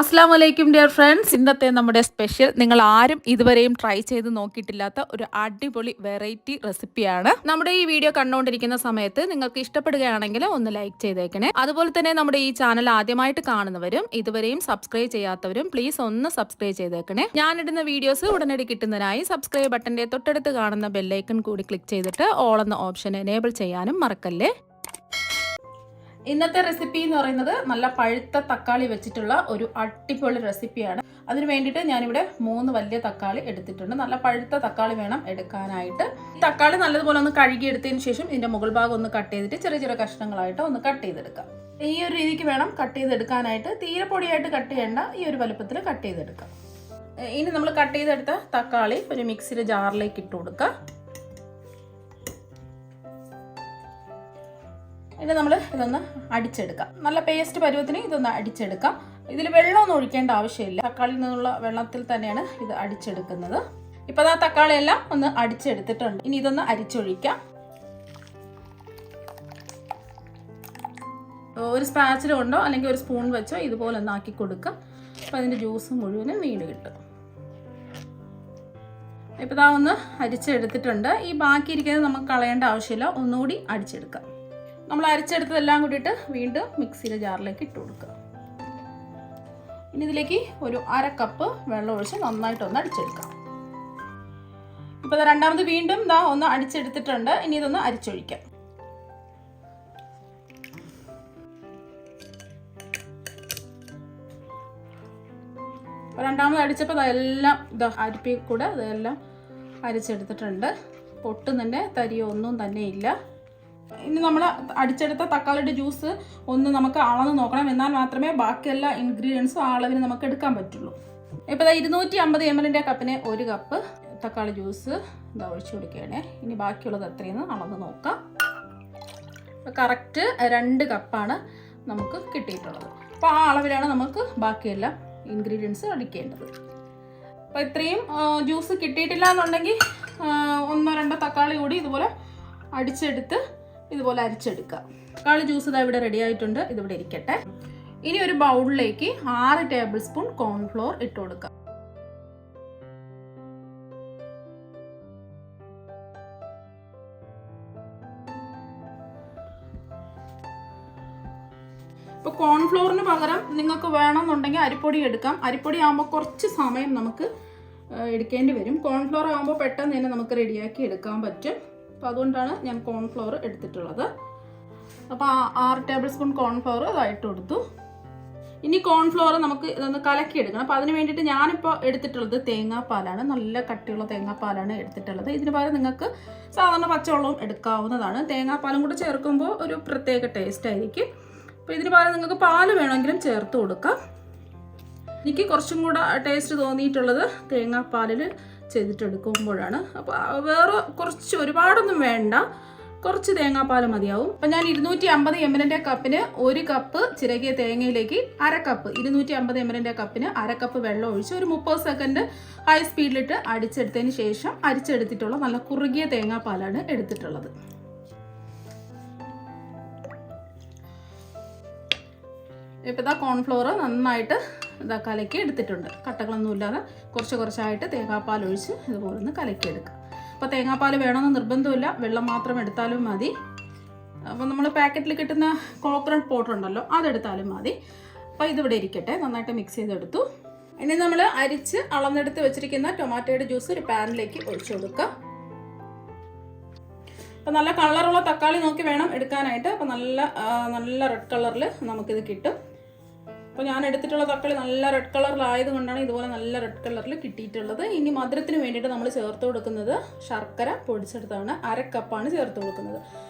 അസ്സാം വലൈക്കും dear friends. ഇന്നത്തെ നമ്മുടെ സ്പെഷ്യൽ നിങ്ങൾ ആരും ഇതുവരെയും ട്രൈ ചെയ്ത് നോക്കിയിട്ടില്ലാത്ത ഒരു അടിപൊളി വെറൈറ്റി റെസിപ്പിയാണ്. നമ്മുടെ ഈ വീഡിയോ കണ്ടുകൊണ്ടിരിക്കുന്ന സമയത്ത് നിങ്ങൾക്ക് ഇഷ്ടപ്പെടുകയാണെങ്കിൽ ഒന്ന് ലൈക്ക് ചെയ്തേക്കണേ. അതുപോലെ തന്നെ നമ്മുടെ ഈ ചാനൽ ആദ്യമായിട്ട് കാണുന്നവരും ഇതുവരെയും സബ്സ്ക്രൈബ് ചെയ്യാത്തവരും പ്ലീസ് ഒന്ന് സബ്സ്ക്രൈബ് ചെയ്തേക്കണേ. ഞാനിടുന്ന വീഡിയോസ് ഉടനടി കിട്ടുന്നതിനായി സബ്സ്ക്രൈബ് ബട്ടന്റെ തൊട്ടടുത്ത് കാണുന്ന ബെല്ലൈക്കൺ കൂടി ക്ലിക്ക് ചെയ്തിട്ട് ഓൾ എന്ന ഓപ്ഷൻ എനേബിൾ ചെയ്യാനും മറക്കല്ലേ. ഇന്നത്തെ റെസിപ്പി എന്ന് പറയുന്നത് നല്ല പഴുത്ത തക്കാളി വെച്ചിട്ടുള്ള ഒരു അടിപൊളി റെസിപ്പിയാണ്. അതിന് വേണ്ടിയിട്ട് ഞാനിവിടെ 3 വലിയ തക്കാളി എടുത്തിട്ടുണ്ട്. നല്ല പഴുത്ത തക്കാളി വേണം എടുക്കാനായിട്ട്. തക്കാളി നല്ലതുപോലെ ഒന്ന് കഴുകി എടുത്തതിന് ശേഷം ഇതിന്റെ മുകൾ ഭാഗം ഒന്ന് കട്ട് ചെയ്തിട്ട് ചെറിയ ചെറിയ കഷ്ണങ്ങളായിട്ട് ഒന്ന് കട്ട് ചെയ്തെടുക്കാം. ഈ ഒരു രീതിക്ക് വേണം കട്ട് ചെയ്തെടുക്കാനായിട്ട്. തീരെ പൊടിയായിട്ട് കട്ട് ചെയ്യേണ്ട, ഈ ഒരു വലുപ്പത്തിൽ കട്ട് ചെയ്തെടുക്കാം. ഇനി നമ്മൾ കട്ട് ചെയ്തെടുത്ത തക്കാളി ഒരു മിക്സിയുടെ ജാറിലേക്ക് ഇട്ട് കൊടുക്കാം. ഇനി നമ്മൾ ഇതൊന്ന് അടിച്ചെടുക്കാം. നല്ല പേസ്റ്റ് പരുവത്തിന് ഇതൊന്ന് അടിച്ചെടുക്കാം. ഇതിൽ വെള്ളമൊന്നും ഒഴിക്കേണ്ട ആവശ്യമില്ല. തക്കാളിയിൽ നിന്നുള്ള വെള്ളത്തിൽ തന്നെയാണ് ഇത് അടിച്ചെടുക്കുന്നത്. ഇപ്പം ആ തക്കാളി എല്ലാം ഒന്ന് അടിച്ചെടുത്തിട്ടുണ്ട്. ഇനി ഇതൊന്ന് അരിച്ചൊഴിക്കാം. ഒരു സ്പാച്ചിൽ കൊണ്ടോ അല്ലെങ്കിൽ ഒരു സ്പൂൺ വെച്ചോ ഇതുപോലെ ഒന്ന് ആക്കി കൊടുക്കുക. അപ്പം അതിൻ്റെ ജ്യൂസ് മുഴുവനും വീണ് കിട്ടും. ഇപ്പം ഇതാ ഒന്ന് അരിച്ചെടുത്തിട്ടുണ്ട്. ഈ ബാക്കി ഇരിക്കുന്നത് നമുക്ക് കളയേണ്ട ആവശ്യമില്ല. ഒന്നുകൂടി അടിച്ചെടുക്കാം. നമ്മൾ അരിച്ചെടുത്തതെല്ലാം കൂടിയിട്ട് വീണ്ടും മിക്സിയുടെ ജാറിലേക്ക് ഇട്ട് കൊടുക്കുക. ഇനി ഇതിലേക്ക് ഒരു 1/2 കപ്പ് വെള്ളം ഒഴിച്ച് നന്നായിട്ടൊന്ന് അടിച്ചെടുക്കാം. ഇപ്പോൾ രണ്ടാമത് വീണ്ടും ഇതാ ഒന്ന് അടിച്ചെടുത്തിട്ടുണ്ട്. ഇനി ഇതൊന്ന് അരിച്ചൊഴിക്കാം. രണ്ടാമത് അടിച്ചപ്പോൾ അതെല്ലാം ഇതാ അരിപ്പി കൂടെ അതെല്ലാം അരിച്ചെടുത്തിട്ടുണ്ട്. പൊട്ടുന്നതിൻ്റെ തരിയോ ഒന്നും തന്നെ ഇല്ല. ഇനി നമ്മൾ അടിച്ചെടുത്ത തക്കാളിയുടെ ജ്യൂസ് ഒന്ന് നമുക്ക് അളന്ന് നോക്കണം. എന്നാൽ മാത്രമേ ബാക്കിയെല്ലാ ഇൻഗ്രീഡിയൻസും അളവിന് നമുക്ക് എടുക്കാൻ പറ്റുള്ളൂ. ഇപ്പോൾ 250 ml കപ്പിന് 1 കപ്പ് തക്കാളി ജ്യൂസ് ഇതാ ഒഴിച്ചു കൊടുക്കുകയാണേ. ഇനി ബാക്കിയുള്ളത് എത്രയെന്ന് അളന്ന് നോക്കാം. ഇപ്പോൾ കറക്റ്റ് 2 കപ്പാണ് നമുക്ക് കിട്ടിയിട്ടുള്ളത്. അപ്പോൾ ആ അളവിലാണ് നമുക്ക് ബാക്കിയെല്ലാം ഇൻഗ്രീഡിയൻസ് അടിക്കേണ്ടത്. അപ്പോൾ ഇത്രയും ജ്യൂസ് കിട്ടിയിട്ടില്ല എന്നുണ്ടെങ്കിൽ 1-2 തക്കാളി കൂടി ഇതുപോലെ അടിച്ചെടുത്ത് ഇതുപോലെ അരിച്ചെടുക്കുക. തക്കാളി ജ്യൂസ് ഇതാ ഇവിടെ റെഡി ആയിട്ടുണ്ട്. ഇതിവിടെ ഇരിക്കട്ടെ. ഇനി ഒരു ബൗളിലേക്ക് 6 ടേബിൾ സ്പൂൺ കോൺഫ്ലോർ ഇട്ട് കൊടുക്കുക. ഇപ്പോൾ കോൺഫ്ലോറിന് പകരം നിങ്ങൾക്ക് വേണമെന്നുണ്ടെങ്കിൽ അരിപ്പൊടി എടുക്കാം. അരിപ്പൊടി ആകുമ്പോൾ കുറച്ച് സമയം നമുക്ക് എടുക്കേണ്ടി വരും. കോൺഫ്ലോർ ആകുമ്പോൾ പെട്ടെന്ന് തന്നെ നമുക്ക് റെഡിയാക്കി എടുക്കാൻ പറ്റും. അപ്പോൾ അതുകൊണ്ടാണ് ഞാൻ കോൺഫ്ലോർ എടുത്തിട്ടുള്ളത്. അപ്പോൾ 6 ടേബിൾ സ്പൂൺ കോൺഫ്ലോർ അതായിട്ട് കൊടുത്തു. ഇനി കോൺഫ്ലോർ നമുക്ക് ഇതൊന്ന് കലക്കിയെടുക്കണം. അപ്പോൾ അതിന് വേണ്ടിയിട്ട് ഞാനിപ്പോൾ എടുത്തിട്ടുള്ളത് തേങ്ങാപ്പാലാണ്. നല്ല കട്ടിയുള്ള തേങ്ങാപ്പാലാണ് എടുത്തിട്ടുള്ളത്. ഇതിന് പകരം നിങ്ങൾക്ക് സാധാരണ പച്ചവെള്ളവും എടുക്കാവുന്നതാണ്. തേങ്ങാപ്പാലും കൂടെ ചേർക്കുമ്പോൾ ഒരു പ്രത്യേക ടേസ്റ്റ് ആയിരിക്കും. അപ്പോൾ ഇതിന് പകരം നിങ്ങൾക്ക് പാല് വേണമെങ്കിലും ചേർത്ത് കൊടുക്കാം. എനിക്ക് കുറച്ചും കൂടെ ടേസ്റ്റ് തോന്നിയിട്ടുള്ളത് തേങ്ങാപ്പാലിൽ ചെയ്തിട്ടെടുക്കുമ്പോഴാണ്. അപ്പോൾ വേറെ കുറച്ച് ഒരുപാടൊന്നും വേണ്ട, കുറച്ച് തേങ്ങാപ്പാൽ മതിയാവും. അപ്പം ഞാൻ 250 ml കപ്പിന് 1 കപ്പ് ചിരകിയ തേങ്ങയിലേക്ക് 1/2 കപ്പ് 250 ml കപ്പിന് 1/2 കപ്പ് വെള്ളം ഒഴിച്ച് ഒരു 30 സെക്കൻഡ് ഹൈ സ്പീഡിലിട്ട് അടിച്ചെടുത്തതിന് ശേഷം അരിച്ചെടുത്തിട്ടുള്ള നല്ല കുറുകിയ തേങ്ങാപ്പാലാണ് എടുത്തിട്ടുള്ളത്. ഇപ്പോൾ ഇതാ കോൺഫ്ലോർ നന്നായിട്ട് ഇതാ കലക്കി എടുത്തിട്ടുണ്ട്. കട്ടകളൊന്നും ഇല്ലാതെ കുറച്ച് കുറച്ചായിട്ട് തേങ്ങാപ്പാൽ ഒഴിച്ച് ഇതുപോലെ ഒന്ന് കലക്കിയെടുക്കുക. അപ്പോൾ തേങ്ങാപ്പാൽ വേണമെന്ന് നിർബന്ധമില്ല, വെള്ളം മാത്രം എടുത്താലും മതി. അപ്പോൾ നമ്മൾ പാക്കറ്റിൽ കിട്ടുന്ന കോക്കനട്ട് പൗഡർ ഉണ്ടല്ലോ, അതെടുത്താലും മതി. അപ്പോൾ ഇതിവിടെ ഇരിക്കട്ടെ. നന്നായിട്ട് മിക്സ് ചെയ്തെടുത്തു. ഇനി നമ്മൾ അരിച്ച് അളന്നെടുത്ത് വെച്ചിരിക്കുന്ന ടൊമാറ്റോയുടെ ജ്യൂസ് ഒരു പാനിലേക്ക് ഒഴിച്ചു കൊടുക്കുക. അപ്പോൾ നല്ല കളറുള്ള തക്കാളി നോക്കി വേണം എടുക്കാനായിട്ട്. അപ്പോൾ നല്ല റെഡ് കളറിൽ നമുക്കിത് കിട്ടും. അപ്പോൾ ഞാൻ എടുത്തിട്ടുള്ള തക്കാളി നല്ല റെഡ് കളറിലായത് കൊണ്ടാണ് ഇതുപോലെ നല്ല റെഡ് കളറിൽ കിട്ടിയിട്ടുള്ളത്. ഇനി മധുരത്തിന് വേണ്ടിയിട്ട് നമ്മൾ ചേർത്ത് കൊടുക്കുന്നത് ശർക്കര പൊടിച്ചെടുത്താണ്. 1/2 കപ്പാണ് ചേർത്ത് കൊടുക്കുന്നത്.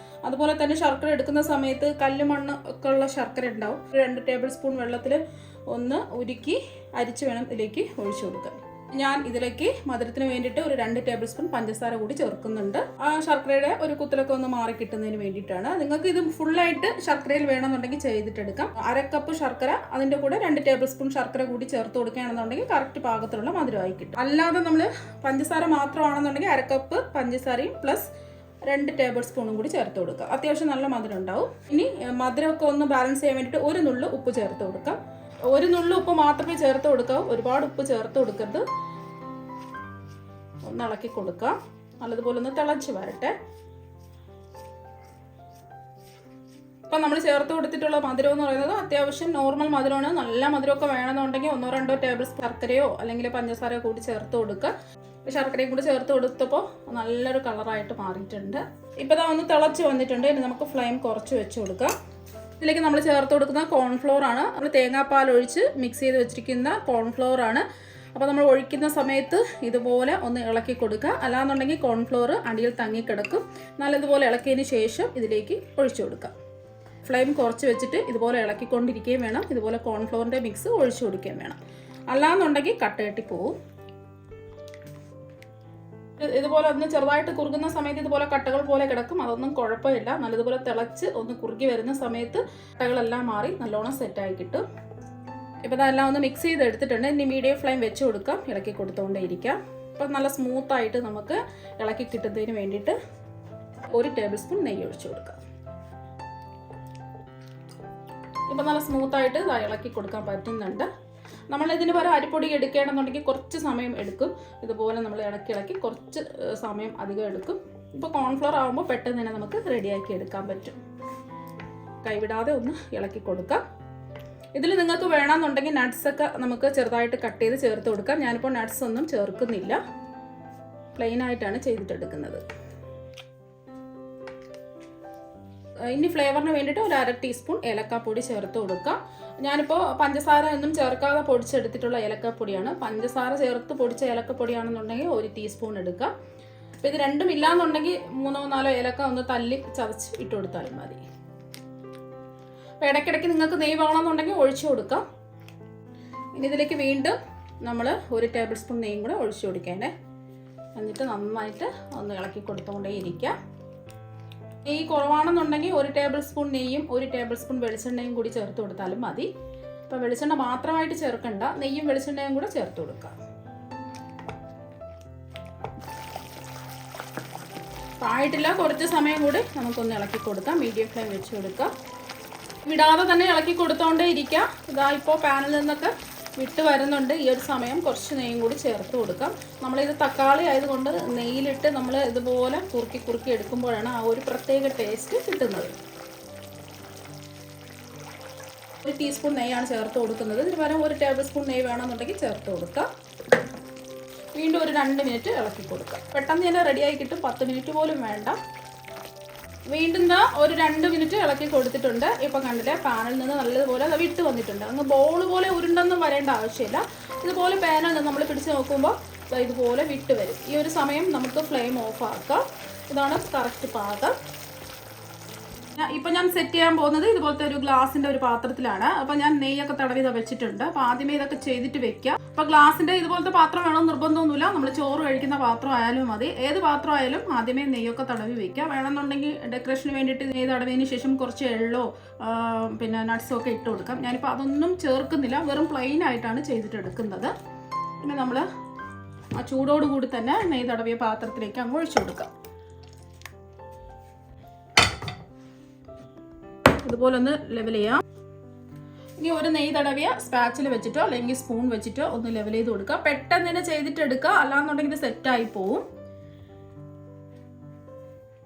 അതുപോലെ തന്നെ ശർക്കര എടുക്കുന്ന സമയത്ത് കല്ലുമണ്ണ് ഒക്കെ ഉള്ള ശർക്കര ഉണ്ടാവും. 2 ടേബിൾ സ്പൂൺ വെള്ളത്തിൽ ഒന്ന് ഉരുക്കി അരിച്ച് വേണം ഇതിലേക്ക് ഒഴിച്ചു കൊടുക്കാൻ. ഞാൻ ഇതിലേക്ക് മധുരത്തിന് വേണ്ടിയിട്ട് ഒരു 2 ടേബിൾ സ്പൂൺ പഞ്ചസാര കൂടി ചേർക്കുന്നുണ്ട്. ആ ശർക്കരയുടെ ഒരു കുത്തലൊക്കെ ഒന്ന് മാറി കിട്ടുന്നതിന് വേണ്ടിയിട്ടാണ്. നിങ്ങൾക്ക് ഇത് ഫുള്ളായിട്ട് ശർക്കരയിൽ വേണമെന്നുണ്ടെങ്കിൽ ചെയ്തിട്ടെടുക്കാം. 1/2 കപ്പ് ശർക്കര, അതിൻ്റെ കൂടെ 2 ടേബിൾ സ്പൂൺ ശർക്കര കൂടി ചേർത്ത് കൊടുക്കുകയാണെന്നുണ്ടെങ്കിൽ കറക്റ്റ് പാകത്തിലുള്ള മധുരമായി കിട്ടും. അല്ലാതെ നമ്മൾ പഞ്ചസാര മാത്രമാണെന്നുണ്ടെങ്കിൽ 1/2 കപ്പ് പഞ്ചസാരയും പ്ലസ് 2 ടേബിൾ സ്പൂണും കൂടി ചേർത്ത് കൊടുക്കുക. അത്യാവശ്യം നല്ല മധുരം ഉണ്ടാവും. ഇനി മധുരമൊക്കെ ഒന്ന് ബാലൻസ് ചെയ്യാൻ വേണ്ടിയിട്ട് ഒരു നുള്ളു ഉപ്പ് ചേർത്ത് കൊടുക്കാം. ഒരു നുള്ളു ഉപ്പ് മാത്രമേ ചേർത്ത് കൊടുക്കാവൂ, ഒരുപാട് ഉപ്പ് ചേർത്ത് കൊടുക്കരുത്. ഒന്ന് ഇളക്കി കൊടുക്കാം. നല്ലതുപോലെ ഒന്ന് തിളച്ച് വരട്ടെ. ഇപ്പം നമ്മൾ ചേർത്ത് കൊടുത്തിട്ടുള്ള മധുരം എന്ന് പറയുന്നത് അത്യാവശ്യം നോർമൽ മധുരമാണ്. നല്ല മധുരമൊക്കെ വേണമെന്നുണ്ടെങ്കിൽ 1-2 ടേബിൾ സ്പൂൺ ശർക്കരയോ അല്ലെങ്കിൽ പഞ്ചസാരയോ കൂടി ചേർത്ത് കൊടുക്കുക. ശർക്കരയും കൂടി ചേർത്ത് കൊടുത്തപ്പോൾ നല്ലൊരു കളറായിട്ട് മാറിയിട്ടുണ്ട്. ഇപ്പോൾ ഇതാ ഒന്ന് തിളച്ച് വന്നിട്ടുണ്ട്. ഇനി നമുക്ക് ഫ്ലെയിം കുറച്ച് വെച്ച് കൊടുക്കാം. ഇതിലേക്ക് നമ്മൾ ചേർത്ത് കൊടുക്കുന്ന കോൺഫ്ലോർ ആണ്. നമ്മൾ തേങ്ങാപ്പാൽ ഒഴിച്ച് മിക്സ് ചെയ്ത് വെച്ചിരിക്കുന്ന കോൺഫ്ലോർ ആണ്. അപ്പോൾ നമ്മൾ ഒഴിക്കുന്ന സമയത്ത് ഇതുപോലെ ഒന്ന് ഇളക്കി കൊടുക്കുക. അല്ലാന്നുണ്ടെങ്കിൽ കോൺഫ്ലോർ അടിയിൽ തങ്ങിക്കിടക്കും. നല്ലതുപോലെ ഇളക്കിയതിന് ശേഷം ഇതിലേക്ക് ഒഴിച്ചു കൊടുക്കുക. ഫ്ലെയിം കുറച്ച് വെച്ചിട്ട് ഇതുപോലെ ഇളക്കിക്കൊണ്ടിരിക്കുകയും വേണം. ഇതുപോലെ കോൺഫ്ലോറിൻ്റെ മിക്സ് ഒഴിച്ചു കൊടുക്കുകയും വേണം. അല്ലാന്നുണ്ടെങ്കിൽ കട്ടകെട്ടി പോവും. ഇതുപോലെ ഒന്ന് ചെറുതായിട്ട് കുറുകുന്ന സമയത്ത് ഇതുപോലെ കട്ടകൾ പോലെ കിടക്കും. അതൊന്നും കുഴപ്പമില്ല. നല്ലതുപോലെ തിളച്ച് ഒന്ന് കുറുകി വരുന്ന സമയത്ത് കട്ടകളെല്ലാം മാറി നല്ലോണം സെറ്റായി കിട്ടും. ഇപ്പോൾ അതെല്ലാം ഒന്ന് മിക്സ് ചെയ്ത് എടുത്തിട്ടുണ്ട്. ഇനി മീഡിയം ഫ്ലെയിം വെച്ച് കൊടുക്കാം. ഇളക്കി കൊടുത്തുകൊണ്ടേ ഇരിക്കാം. അപ്പം നല്ല സ്മൂത്തായിട്ട് നമുക്ക് ഇളക്കി കിട്ടുന്നതിന് വേണ്ടിയിട്ട് 1 ടേബിൾ സ്പൂൺ നെയ്യ് ഒഴിച്ചു കൊടുക്കാം. ഇപ്പം നല്ല സ്മൂത്തായിട്ട് ഇളക്കി കൊടുക്കാൻ പറ്റുന്നുണ്ട്. നമ്മളിതിന് പകരം അരിപ്പൊടി എടുക്കുകയാണെന്നുണ്ടെങ്കിൽ കുറച്ച് സമയം എടുക്കും. ഇതുപോലെ നമ്മൾ ഇളക്കി കുറച്ച് സമയം അധികം എടുക്കും. ഇപ്പോൾ കോൺഫ്ലോർ ആകുമ്പോൾ പെട്ടെന്ന് തന്നെ നമുക്ക് റെഡിയാക്കി എടുക്കാൻ പറ്റും. കൈവിടാതെ ഒന്ന് ഇളക്കി കൊടുക്കാം. ഇതിൽ നിങ്ങൾക്ക് വേണമെന്നുണ്ടെങ്കിൽ നട്ട്സൊക്കെ നമുക്ക് ചെറുതായിട്ട് കട്ട് ചെയ്ത് ചേർത്ത് കൊടുക്കാം. ഞാനിപ്പോൾ നട്ട്സ് ഒന്നും ചേർക്കുന്നില്ല. പ്ലെയിൻ ആയിട്ടാണ് ചെയ്തിട്ടെടുക്കുന്നത്. ഇനി ഫ്ലേവറിന് വേണ്ടിയിട്ട് 1/2 ടീസ്പൂൺ ഏലക്കാപ്പൊടി ചേർത്ത് കൊടുക്കാം. ഞാനിപ്പോൾ പഞ്ചസാര ഒന്നും ചേർക്കാതെ പൊടിച്ചെടുത്തിട്ടുള്ള ഏലക്കാപ്പൊടിയാണ്. പഞ്ചസാര ചേർത്ത് പൊടിച്ച ഏലക്കപ്പൊടിയാണെന്നുണ്ടെങ്കിൽ 1 ടീസ്പൂൺ എടുക്കുക. അപ്പോൾ ഇത് രണ്ടും ഇല്ലാന്നുണ്ടെങ്കിൽ 3-4 ഏലക്ക ഒന്ന് തല്ലി ചതച്ച് ഇട്ട് കൊടുത്താലും മതി. അപ്പോൾ ഇടയ്ക്കിടയ്ക്ക് നിങ്ങൾക്ക് നെയ്യ് വേണമെന്നുണ്ടെങ്കിൽ ഒഴിച്ചു കൊടുക്കാം. ഇനി ഇതിലേക്ക് വീണ്ടും നമ്മൾ 1 ടേബിൾ സ്പൂൺ നെയ്യും കൂടെ ഒഴിച്ചു കൊടുക്കേണ്ടേ. എന്നിട്ട് നന്നായിട്ട് ഒന്ന് ഇളക്കി കൊടുത്തുകൊണ്ടേ ഇരിക്കുക. നെയ്യ് കുറവാണെന്നുണ്ടെങ്കിൽ 1 ടേബിൾ സ്പൂൺ നെയ്യും 1 ടേബിൾ സ്പൂൺ വെളിച്ചെണ്ണയും കൂടി ചേർത്ത് കൊടുത്താലും മതി. അപ്പോൾ വെളിച്ചെണ്ണ മാത്രമായിട്ട് ചേർക്കണ്ട, നെയ്യും വെളിച്ചെണ്ണയും കൂടെ ചേർത്ത് കൊടുക്കാം. ആയിട്ടില്ല, കുറച്ച് സമയം കൂടി നമുക്കൊന്ന് ഇളക്കി കൊടുക്കാം. മീഡിയം ഫ്ലെയിം വെച്ച് കൊടുക്കാം. വിടാതെ തന്നെ ഇളക്കി കൊടുത്തോണ്ടേ ഇരിക്കാം. ഇതാ ഇപ്പോൾ പാനിൽ നിന്നൊക്കെ വിട്ട് വരുന്നുണ്ട്. ഈ ഒരു സമയം കുറച്ച് നെയ്യും കൂടി ചേർത്ത് കൊടുക്കാം. നമ്മളിത് തക്കാളി ആയതുകൊണ്ട് നെയ്യിലിട്ട് നമ്മൾ ഇതുപോലെ കുറുക്കി എടുക്കുമ്പോഴാണ് ആ ഒരു പ്രത്യേക ടേസ്റ്റ് കിട്ടുന്നത്. 1 ടീസ്പൂൺ നെയ്യാണ് ചേർത്ത് കൊടുക്കുന്നത്. ഇതിന് പകരം 1 ടേബിൾ സ്പൂൺ നെയ്യ് വേണമെന്നുണ്ടെങ്കിൽ ചേർത്ത് കൊടുക്കാം. വീണ്ടും ഒരു 2 മിനിറ്റ് ഇളക്കി കൊടുക്കാം. പെട്ടെന്ന് തന്നെ റെഡിയായി കിട്ടും. 10 മിനിറ്റ് പോലും വേണ്ട. വീണ്ടും ഒരു 2 മിനിറ്റ് ഇളക്കി കൊടുത്തിട്ടുണ്ട്. ഇപ്പം കണ്ടില്ലേ, പാനിൽ നിന്ന് നല്ലതുപോലെ അത് വിട്ട് വന്നിട്ടുണ്ട്. അങ്ങ് ബോൾ പോലെ ഉരുണ്ടൊന്നും വരേണ്ട ആവശ്യമില്ല. ഇതുപോലെ പാനിൽ നിന്ന് നമ്മൾ പിടിച്ച് നോക്കുമ്പോൾ ഇതുപോലെ വിട്ട് വരും. ഈ ഒരു സമയം നമുക്ക് ഫ്ലെയിം ഓഫ് ആക്കാം. ഇതാണ് കറക്റ്റ് പാകം. ഇപ്പം ഞാൻ സെറ്റ് ചെയ്യാൻ പോകുന്നത് ഇതുപോലത്തെ ഒരു ഗ്ലാസിൻ്റെ ഒരു പാത്രത്തിലാണ്. അപ്പം ഞാൻ നെയ്യൊക്കെ തടവി വെച്ചിട്ടുണ്ട്. അപ്പോൾ ആദ്യമേ ഇതൊക്കെ ചെയ്തിട്ട് വെക്കാം. അപ്പോൾ ഗ്ലാസിൻ്റെ ഇതുപോലത്തെ പാത്രം വേണമെന്ന് നിർബന്ധമൊന്നുമില്ല. നമ്മൾ ചോറ് കഴിക്കുന്ന പാത്രം ആയാലും മതി. ഏത് പാത്രം ആയാലും ആദ്യമേ നെയ്യൊക്കെ തടവി വെക്കുക. വേണമെന്നുണ്ടെങ്കിൽ ഡെക്കറേഷന് വേണ്ടിയിട്ട് നെയ്യ് തടവിയതിന് ശേഷം കുറച്ച് എള്ളോ പിന്നെ നട്ട്സോ ഒക്കെ ഇട്ട് കൊടുക്കാം. ഞാനിപ്പോൾ അതൊന്നും ചേർക്കുന്നില്ല. വെറും പ്ലെയിൻ ആയിട്ടാണ് ചെയ്തിട്ടെടുക്കുന്നത്. പിന്നെ നമ്മൾ ആ ചൂടോടുകൂടി തന്നെ നെയ്യ് തടവിയ പാത്രത്തിലേക്ക് അങ്ങ് ഒഴിച്ചു കൊടുക്കാം. ഇതുപോലെ ഒന്ന് ലെവൽ ചെയ്യാം. ഇനി ഒരു നെയ്യ് തടവിയ സ്പാച്ചിൽ വെച്ചിട്ടോ അല്ലെങ്കിൽ സ്പൂൺ വെച്ചിട്ടോ ഒന്ന് ലെവൽ ചെയ്ത് കൊടുക്കുക. പെട്ടെന്ന് തന്നെ ചെയ്തിട്ട് എടുക്കുക, അല്ലാന്നുണ്ടെങ്കിൽ ഇത് സെറ്റായി പോവും.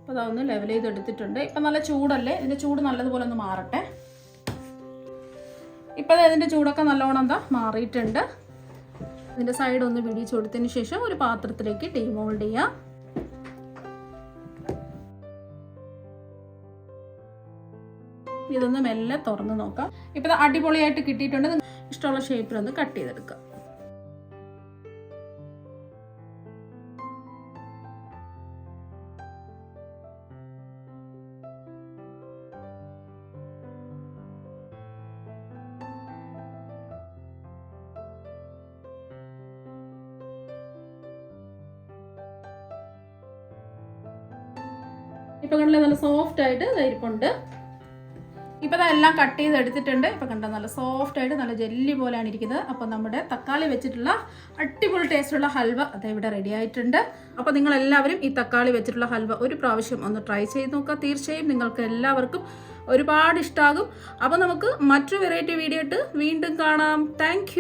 അപ്പോൾ അതൊന്ന് ലെവൽ ചെയ്ത് എടുത്തിട്ടുണ്ട്. ഇപ്പം നല്ല ചൂടല്ലേ, ഇതിൻ്റെ ചൂട് നല്ലതുപോലെ ഒന്ന് മാറട്ടെ. ഇപ്പം ഇതിൻ്റെ ചൂടൊക്കെ നല്ലോണം മാറിയിട്ടുണ്ട്. ഇതിൻ്റെ സൈഡ് ഒന്ന് പിടിച്ച് കൊടുത്തതിന് ശേഷം ഒരു പാത്രത്തിലേക്ക് ഡീമോൾഡ് ചെയ്യാം. ഇതൊന്ന് മെല്ലെ തുറന്ന് നോക്കാം. ഇപ്പം അടിപൊളിയായിട്ട് കിട്ടിയിട്ടുണ്ട്. ഇഷ്ടമുള്ള ഷേപ്പിലൊന്ന് കട്ട് ചെയ്തെടുക്കാം. ഇപ്പം കണ്ടില്ലേ, നല്ല സോഫ്റ്റ് ആയിട്ട് ഇരിപ്പുണ്ട്. ഇപ്പോൾ അതെല്ലാം കട്ട് ചെയ്ത് എടുത്തിട്ടുണ്ട്. ഇപ്പോൾ കണ്ടോ, നല്ല സോഫ്റ്റ് ആയിട്ട് നല്ല ജെല്ലി പോലെയാണ് ഇരിക്കുന്നത്. അപ്പോൾ നമ്മുടെ തക്കാളി വെച്ചിട്ടുള്ള അടിപൊളി ടേസ്റ്റുള്ള ഹൽവ ഇവിടെ റെഡി ആയിട്ടുണ്ട്. അപ്പോൾ നിങ്ങളെല്ലാവരും ഈ തക്കാളി വെച്ചിട്ടുള്ള ഹൽവ ഒരു പ്രാവശ്യം ഒന്ന് ട്രൈ ചെയ്ത് നോക്കുക. തീർച്ചയായും നിങ്ങൾക്ക് എല്ലാവർക്കും ഒരുപാട് ഇഷ്ടമാകും. അപ്പോൾ നമുക്ക് മറ്റൊരു വെറൈറ്റി വീഡിയോ ഇട്ട് വീണ്ടും കാണാം. താങ്ക്